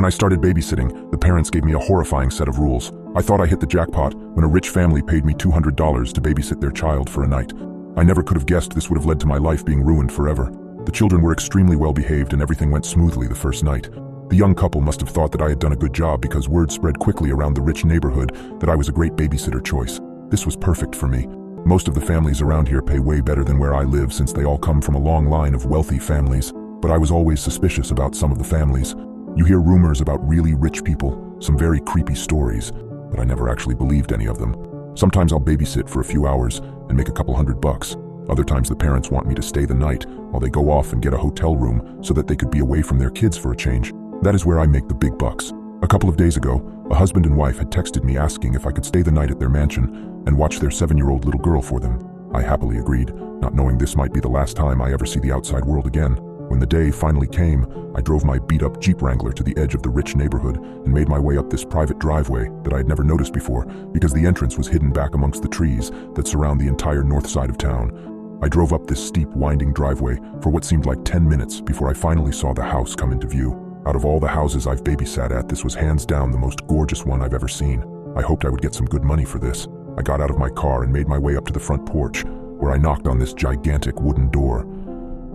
When I started babysitting, the parents gave me a horrifying set of rules. I thought I hit the jackpot when a rich family paid me $200 to babysit their child for a night. I never could have guessed this would have led to my life being ruined forever. The children were extremely well behaved and everything went smoothly the first night. The young couple must have thought that I had done a good job because word spread quickly around the rich neighborhood that I was a great babysitter choice. This was perfect for me. Most of the families around here pay way better than where I live since they all come from a long line of wealthy families, but I was always suspicious about some of the families. You hear rumors about really rich people, some very creepy stories, but I never actually believed any of them. Sometimes I'll babysit for a few hours and make a couple $100. Other times the parents want me to stay the night while they go off and get a hotel room so that they could be away from their kids for a change. That is where I make the big bucks. A couple of days ago, a husband and wife had texted me asking if I could stay the night at their mansion and watch their 7-year-old little girl for them. I happily agreed, not knowing this might be the last time I ever see the outside world again. When the day finally came, I drove my beat-up Jeep Wrangler to the edge of the rich neighborhood and made my way up this private driveway that I had never noticed before because the entrance was hidden back amongst the trees that surround the entire north side of town. I drove up this steep, winding driveway for what seemed like 10 minutes before I finally saw the house come into view. Out of all the houses I've babysat at, this was hands down the most gorgeous one I've ever seen. I hoped I would get some good money for this. I got out of my car and made my way up to the front porch, where I knocked on this gigantic wooden door.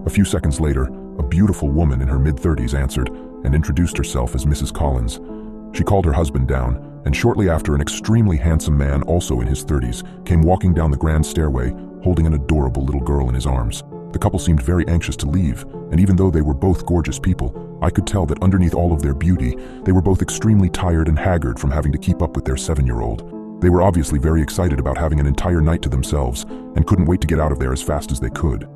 A few seconds later, a beautiful woman in her mid-30s answered and introduced herself as Mrs. Collins. She called her husband down, and shortly after, an extremely handsome man, also in his 30s, came walking down the grand stairway, holding an adorable little girl in his arms. The couple seemed very anxious to leave, and even though they were both gorgeous people, I could tell that underneath all of their beauty, they were both extremely tired and haggard from having to keep up with their 7-year-old. They were obviously very excited about having an entire night to themselves, and couldn't wait to get out of there as fast as they could.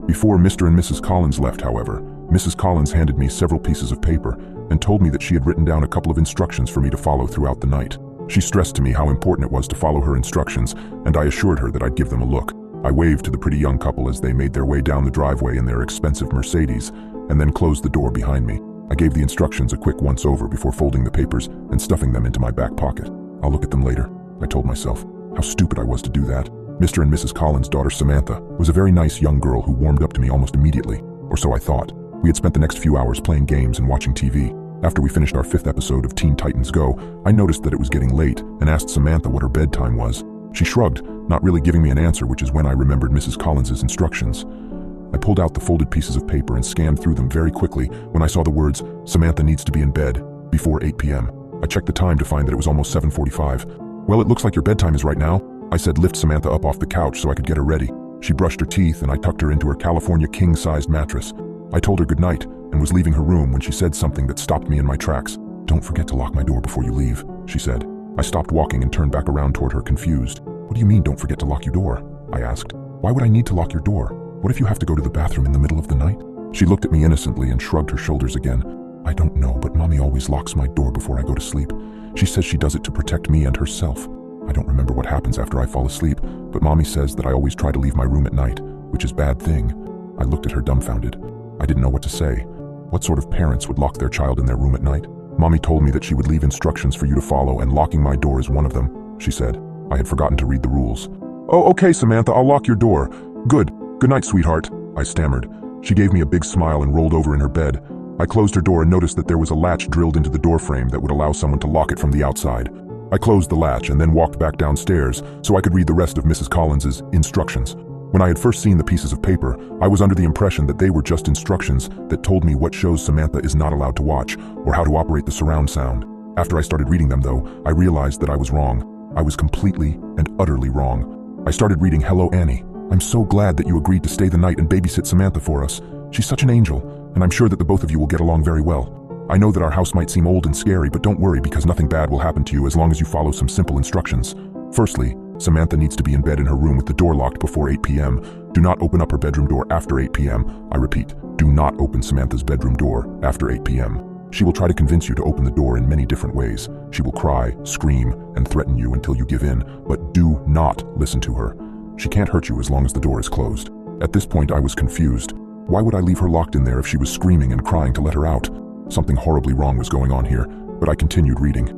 Before Mr. and Mrs. Collins left, however, Mrs. Collins handed me several pieces of paper and told me that she had written down a couple of instructions for me to follow throughout the night. She stressed to me how important it was to follow her instructions, and I assured her that I'd give them a look. I waved to the pretty young couple as they made their way down the driveway in their expensive Mercedes, and then closed the door behind me. I gave the instructions a quick once-over before folding the papers and stuffing them into my back pocket. I'll look at them later, I told myself. How stupid I was to do that. Mr. and Mrs. Collins' daughter Samantha was a very nice young girl who warmed up to me almost immediately, or so I thought. We had spent the next few hours playing games and watching TV. After we finished our 5th episode of Teen Titans Go, I noticed that it was getting late and asked Samantha what her bedtime was. She shrugged, not really giving me an answer, which is when I remembered Mrs. Collins' instructions. I pulled out the folded pieces of paper and scanned through them very quickly when I saw the words, "Samantha needs to be in bed before 8 p.m. I checked the time to find that it was almost 7:45. "Well, it looks like your bedtime is right now," I said, lift Samantha up off the couch so I could get her ready. She brushed her teeth and I tucked her into her California king-sized mattress. I told her goodnight and was leaving her room when she said something that stopped me in my tracks. "Don't forget to lock my door before you leave," she said. I stopped walking and turned back around toward her, confused. "What do you mean, don't forget to lock your door?" I asked. "Why would I need to lock your door? What if you have to go to the bathroom in the middle of the night?" She looked at me innocently and shrugged her shoulders again. "I don't know, but Mommy always locks my door before I go to sleep. She says she does it to protect me and herself. I don't remember what happens after I fall asleep, but Mommy says that I always try to leave my room at night, which is a bad thing." I looked at her dumbfounded. I didn't know what to say. What sort of parents would lock their child in their room at night? "Mommy told me that she would leave instructions for you to follow, and locking my door is one of them," she said. I had forgotten to read the rules. "Oh, okay, Samantha, I'll lock your door." "Good. Good night, sweetheart," I stammered. She gave me a big smile and rolled over in her bed. I closed her door and noticed that there was a latch drilled into the door frame that would allow someone to lock it from the outside. I closed the latch and then walked back downstairs so I could read the rest of Mrs. Collins' instructions. When I had first seen the pieces of paper, I was under the impression that they were just instructions that told me what shows Samantha is not allowed to watch or how to operate the surround sound. After I started reading them, though, I realized that I was wrong. I was completely and utterly wrong. I started reading, "Hello, Annie. I'm so glad that you agreed to stay the night and babysit Samantha for us. She's such an angel, and I'm sure that the both of you will get along very well. I know that our house might seem old and scary, but don't worry because nothing bad will happen to you as long as you follow some simple instructions. Firstly, Samantha needs to be in bed in her room with the door locked before 8 p.m. Do not open up her bedroom door after 8 p.m. I repeat, do not open Samantha's bedroom door after 8 p.m. She will try to convince you to open the door in many different ways. She will cry, scream, and threaten you until you give in, but do not listen to her. She can't hurt you as long as the door is closed." At this point, I was confused. Why would I leave her locked in there if she was screaming and crying to let her out? Something horribly wrong was going on here, but I continued reading.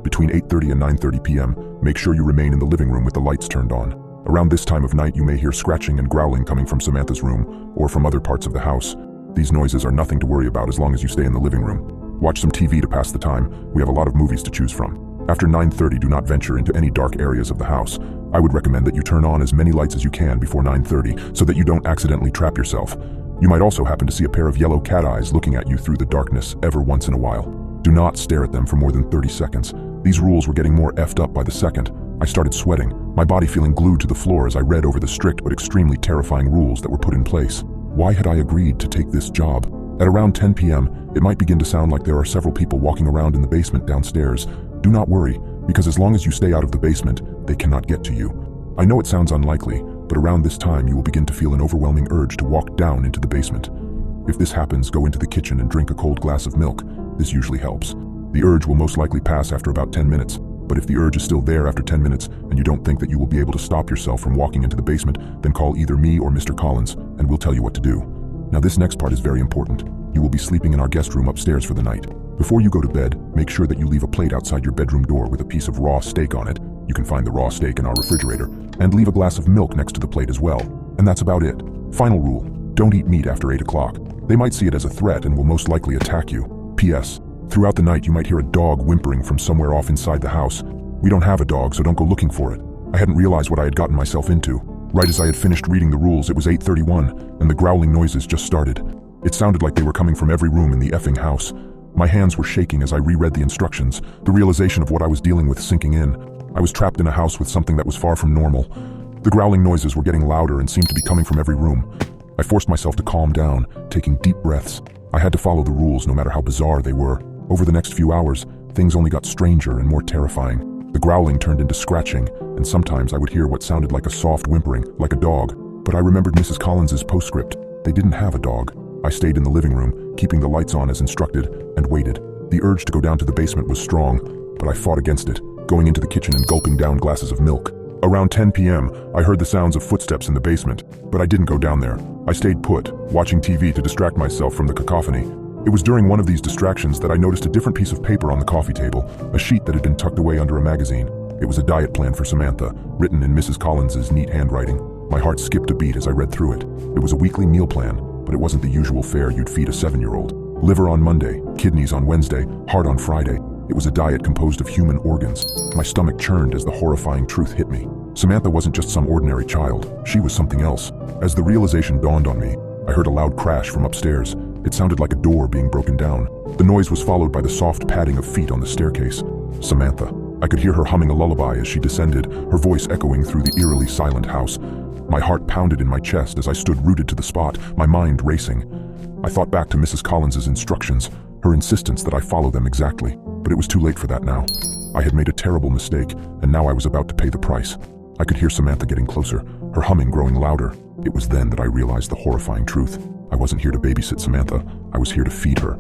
"Between 8:30 and 9:30 p.m., make sure you remain in the living room with the lights turned on. Around this time of night, you may hear scratching and growling coming from Samantha's room or from other parts of the house. These noises are nothing to worry about as long as you stay in the living room. Watch some TV to pass the time. We have a lot of movies to choose from. After 9:30, do not venture into any dark areas of the house. I would recommend that you turn on as many lights as you can before 9:30 so that you don't accidentally trap yourself. You might also happen to see a pair of yellow cat eyes looking at you through the darkness every once in a while. Do not stare at them for more than 30 seconds. These rules were getting more effed up by the second. I started sweating, my body feeling glued to the floor as I read over the strict but extremely terrifying rules that were put in place. Why had I agreed to take this job? At around 10 p.m., it might begin to sound like there are several people walking around in the basement downstairs. Do not worry, because as long as you stay out of the basement, they cannot get to you. I know it sounds unlikely, but around this time you will begin to feel an overwhelming urge to walk down into the basement. If this happens, go into the kitchen and drink a cold glass of milk. This usually helps. The urge will most likely pass after about 10 minutes, but if the urge is still there after 10 minutes and you don't think that you will be able to stop yourself from walking into the basement, then call either me or Mr. Collins and we'll tell you what to do. Now this next part is very important. You will be sleeping in our guest room upstairs for the night. Before you go to bed, make sure that you leave a plate outside your bedroom door with a piece of raw steak on it. You can find the raw steak in our refrigerator, and leave a glass of milk next to the plate as well. And that's about it. Final rule, don't eat meat after 8 o'clock. They might see it as a threat and will most likely attack you. P.S. Throughout the night you might hear a dog whimpering from somewhere off inside the house. We don't have a dog, so don't go looking for it. I hadn't realized what I had gotten myself into. Right as I had finished reading the rules, it was 8:31, and the growling noises just started. It sounded like they were coming from every room in the effing house. My hands were shaking as I reread the instructions, the realization of what I was dealing with sinking in. I was trapped in a house with something that was far from normal. The growling noises were getting louder and seemed to be coming from every room. I forced myself to calm down, taking deep breaths. I had to follow the rules no matter how bizarre they were. Over the next few hours, things only got stranger and more terrifying. The growling turned into scratching, and sometimes I would hear what sounded like a soft whimpering, like a dog. But I remembered Mrs. Collins's postscript. They didn't have a dog. I stayed in the living room, keeping the lights on as instructed, and waited. The urge to go down to the basement was strong, but I fought against it, going into the kitchen and gulping down glasses of milk. Around 10 p.m., I heard the sounds of footsteps in the basement, but I didn't go down there. I stayed put, watching TV to distract myself from the cacophony. It was during one of these distractions that I noticed a different piece of paper on the coffee table, a sheet that had been tucked away under a magazine. It was a diet plan for Samantha, written in Mrs. Collins's neat handwriting. My heart skipped a beat as I read through it. It was a weekly meal plan, but it wasn't the usual fare you'd feed a 7-year-old. Liver on Monday, kidneys on Wednesday, heart on Friday. It was a diet composed of human organs. My stomach churned as the horrifying truth hit me. Samantha wasn't just some ordinary child. She was something else. As the realization dawned on me, I heard a loud crash from upstairs. It sounded like a door being broken down. The noise was followed by the soft padding of feet on the staircase. Samantha. I could hear her humming a lullaby as she descended, her voice echoing through the eerily silent house. My heart pounded in my chest as I stood rooted to the spot, my mind racing. I thought back to Mrs. Collins's instructions, her insistence that I follow them exactly. But it was too late for that now. I had made a terrible mistake, and now I was about to pay the price. I could hear Samantha getting closer, her humming growing louder. It was then that I realized the horrifying truth. I wasn't here to babysit Samantha. I was here to feed her.